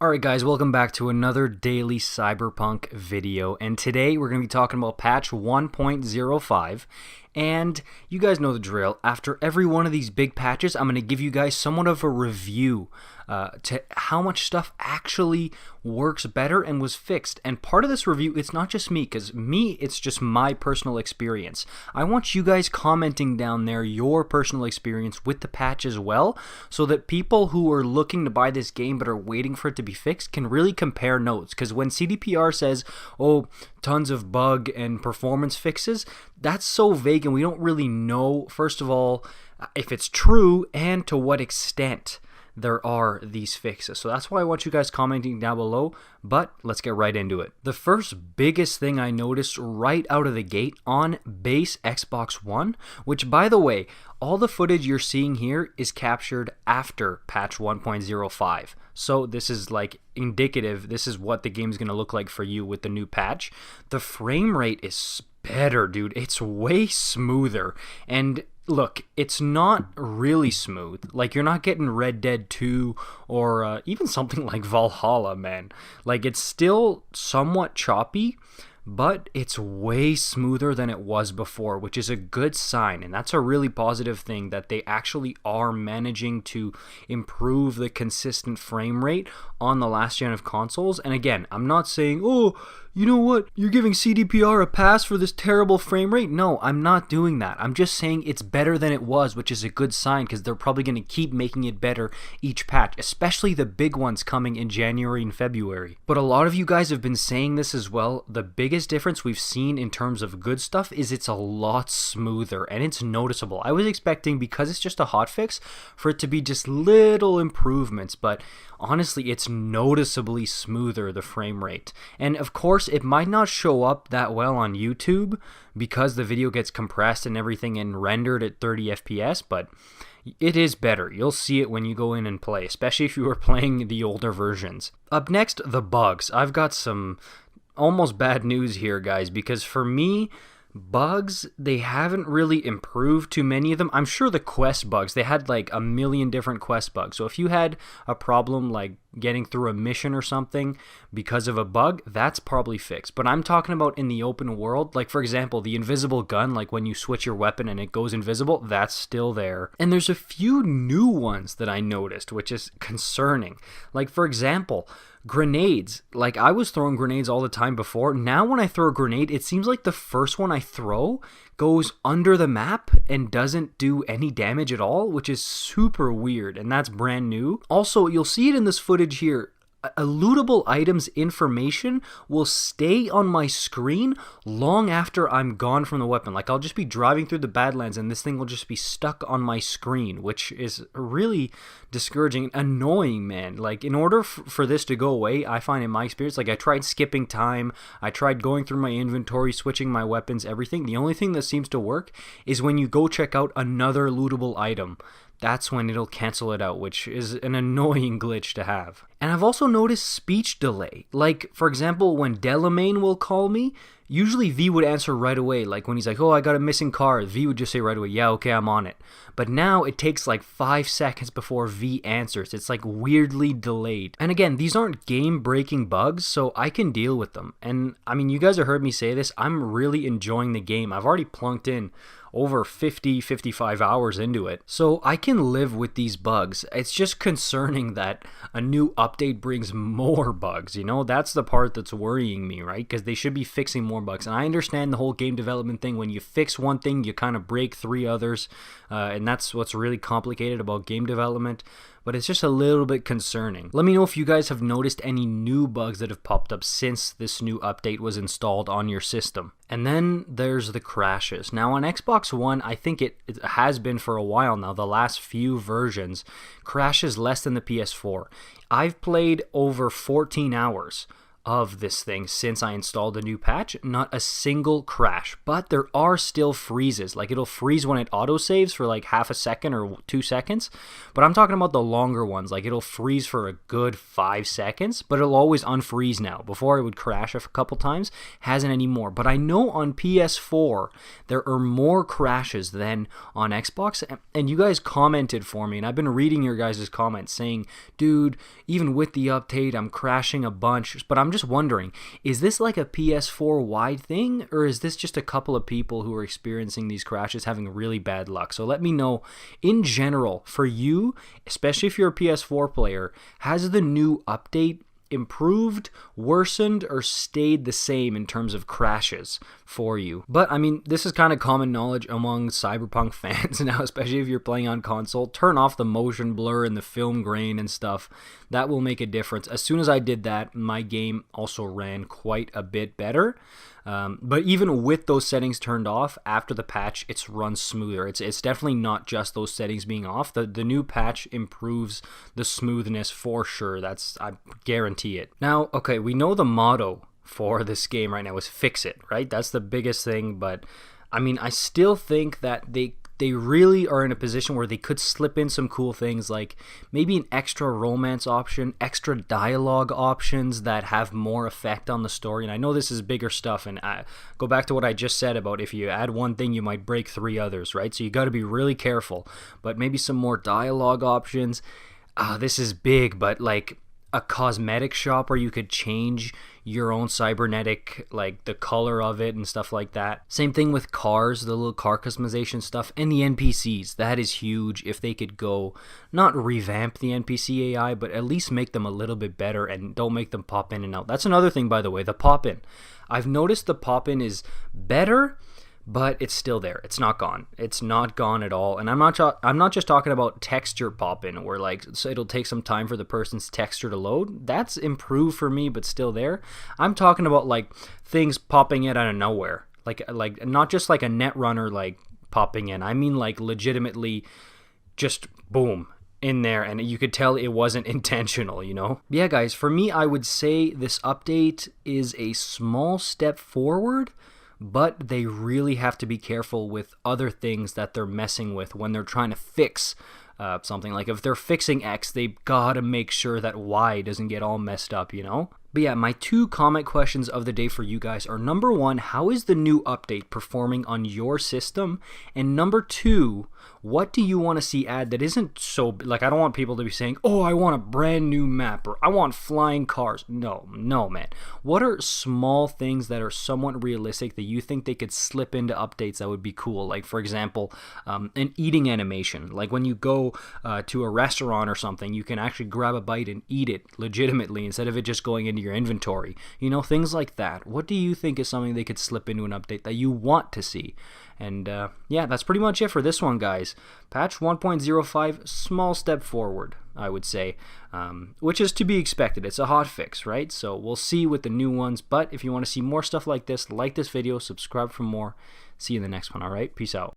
Alright guys, welcome back to another daily Cyberpunk video, and today we're going to be talking about patch 1.05, and you guys know the drill. After every one of these big patches, I'm going to give you guys somewhat of a review to how much stuff actually works better and was fixed. And part of this review, it's not just me, because it's just my personal experience. I want you guys commenting down there your personal experience with the patch as well, so that people who are looking to buy this game but are waiting for it to be fixed can really compare notes. Because when CDPR says, oh, tons of bug and performance fixes, that's so vague and we don't really know, first of all, if it's true and to what extent there are these fixes. So that's why I want you guys commenting down below, but let's get right into it. The first biggest thing I noticed right out of the gate on base Xbox One, which by the way, all the footage you're seeing here is captured after patch 1.05. So this is like indicative, this is what the game's gonna look like for you with the new patch. The frame rate is better, dude. It's way smoother. And look, it's not really smooth. Like, you're not getting Red Dead 2 or even something like Valhalla, man. Like, it's still somewhat choppy, but it's way smoother than it was before, which is a good sign. And that's a really positive thing, that they actually are managing to improve the consistent frame rate on the last gen of consoles. And again, I'm not saying, oh, you know what, you're giving CDPR a pass for this terrible frame rate. No, I'm not doing that. I'm just saying it's better than it was, which is a good sign, because they're probably going to keep making it better each patch, especially the big ones coming in January and February. But a lot of you guys have been saying this as well. The biggest difference we've seen in terms of good stuff is it's a lot smoother, and it's noticeable. I was expecting, because it's just a hotfix, for it to be just little improvements, but honestly, it's noticeably smoother, the frame rate. And of course, it might not show up that well on YouTube because the video gets compressed and everything and rendered at 30 FPS, but it is better. You'll see it when you go in and play, especially if you were playing the older versions. Up next, the bugs. I've got some almost bad news here, guys, because for me, bugs, they haven't really improved too many of them. I'm sure the quest bugs, they had like a million different quest bugs. So if you had a problem like getting through a mission or something because of a bug, that's probably fixed. But I'm talking about in the open world, like for example, the invisible gun, like when you switch your weapon and it goes invisible, that's still there. And there's a few new ones that I noticed, which is concerning. Like for example, grenades. Like, I was throwing grenades all the time before. Now when I throw a grenade, it seems like the first one I throw goes under the map and doesn't do any damage at all, which is super weird, and that's brand new. Also, you'll see it in this footage here. A lootable item's information will stay on my screen long after I'm gone from the weapon. Like, I'll just be driving through the Badlands and this thing will just be stuck on my screen, which is really discouraging, annoying, man. Like, in order for this to go away, I find in my experience, like, I tried skipping time, I tried going through my inventory, switching my weapons, everything. The only thing that seems to work is when you go check out another lootable item. That's when it'll cancel it out, which is an annoying glitch to have. And I've also noticed speech delay. Like, for example, when Delamain will call me, usually V would answer right away. Like when he's like, oh, I got a missing car, V would just say right away, yeah, okay, I'm on it. But now it takes like 5 seconds before V answers. It's like weirdly delayed. And again, these aren't game-breaking bugs, so I can deal with them. And I mean, you guys have heard me say this, I'm really enjoying the game. I've already plunked in over 55 hours into it, so I can live with these bugs. It's just concerning that a new update brings more bugs, you know? That's the part that's worrying me, right? Because they should be fixing more bugs. And I understand the whole game development thing. When you fix one thing, you kind of break 3 others, and that's what's really complicated about game development. But it's just a little bit concerning. Let me know if you guys have noticed any new bugs that have popped up since this new update was installed on your system. And then there's the crashes. Now on Xbox One, I think it has been for a while now, the last few versions, crashes less than the PS4. I've played over 14 hours of this thing since I installed the new patch. Not a single crash, but there are still freezes. Like, it'll freeze when it autosaves for like half a second or 2 seconds, but I'm talking about the longer ones. Like, it'll freeze for a good 5 seconds, but it'll always unfreeze now. Before it would crash a couple times, hasn't anymore. But I know on PS4 there are more crashes than on Xbox, and you guys commented for me, and I've been reading your guys' comments saying, dude, even with the update I'm crashing a bunch. But I'm just wondering, is this like a PS4 wide thing, or is this just a couple of people who are experiencing these crashes having really bad luck? So let me know in general for you, especially if you're a PS4 player, has the new update improved, worsened, or stayed the same in terms of crashes for you? But I mean, this is kind of common knowledge among Cyberpunk fans now, especially if you're playing on console. Turn off the motion blur and the film grain and stuff. That will make a difference. As soon as I did that, my game also ran quite a bit better. But even with those settings turned off, after the patch, it's run smoother. It's definitely not just those settings being off. The new patch improves the smoothness for sure. I guarantee it. Now, okay, we know the motto for this game right now is fix it, right? That's the biggest thing, but I mean, I still think that they really are in a position where they could slip in some cool things, like maybe an extra romance option, extra dialogue options that have more effect on the story. And I know this is bigger stuff, and I go back to what I just said about if you add one thing, you might break 3 others, right? So you got to be really careful. But maybe some more dialogue options. This is big, but like a cosmetic shop where you could change your own cybernetic, like the color of it and stuff like that. Same thing with cars, the little car customization stuff, and the NPCs. That is huge. If they could go, not revamp the NPC AI, but at least make them a little bit better and don't make them pop in and out. That's another thing, by the way, the pop-in. I've noticed the pop-in is better, but it's still there. It's not gone. It's not gone at all. And I'm not just talking about texture pop-in, where like, so it'll take some time for the person's texture to load. That's improved for me, but still there. I'm talking about like things popping in out of nowhere, like not just like a Netrunner like popping in. I mean like legitimately just boom in there, and you could tell it wasn't intentional, you know? Yeah, guys, for me, I would say this update is a small step forward, but they really have to be careful with other things that they're messing with when they're trying to fix something. Like if they're fixing X, they've got to make sure that Y doesn't get all messed up, you know? But yeah, my 2 comment questions of the day for you guys are, number 1, how is the new update performing on your system? And number 2, what do you want to see add that isn't so, like, I don't want people to be saying, oh, I want a brand new map, or I want flying cars. No, man. What are small things that are somewhat realistic that you think they could slip into updates that would be cool? Like, for example, an eating animation. Like when you go to a restaurant or something, you can actually grab a bite and eat it legitimately instead of it just going into your inventory. You know, things like that. What do you think is something they could slip into an update that you want to see? And yeah, that's pretty much it for this one, guys. Patch 1.05, small step forward, I would say, which is to be expected. It's a hot fix, right? So we'll see with the new ones. But if you want to see more stuff like this video, subscribe for more. See you in the next one, all right? Peace out.